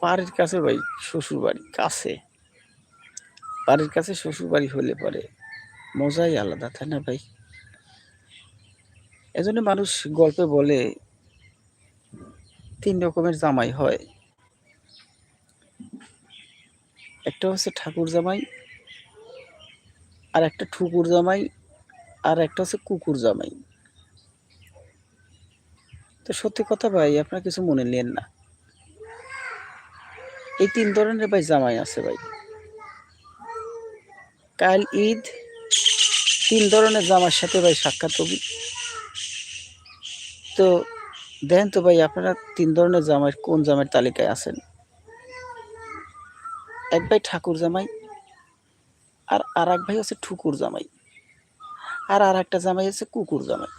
বাড়ির কাছে ভাই শ্বশুর বাড়ি কাছে, বাড়ির কাছে শ্বশুর বাড়ি হলে পরে মজাই আলাদা, তাই না ভাই? এজন্য মানুষ গল্পে বলে ৩ রকমের জামাই হয়। একটা হচ্ছে ঠাকুর জামাই, আর একটা ঠুকুর জামাই, আর একটা হচ্ছে কুকুর জামাই। তো সত্যি কথা ভাই, আপনারা কিছু মনে নিয়েন না। এই ৩ ধরনের ভাই জামাই আছে ভাই। কাল ঈদ, ৩ ধরনের জামার সাথে ভাই সাক্ষাৎ হবি। তো দেখেন তো ভাই, আপনারা ৩ ধরনের জামাই কোন জামাইয়ের তালিকায় আছেন? এক ভাই ঠাকুর জামাই, আর আরেক ভাই হচ্ছে ঠুকুর জামাই, আর আরেকটা জামাই হচ্ছে কুকুর জামাই।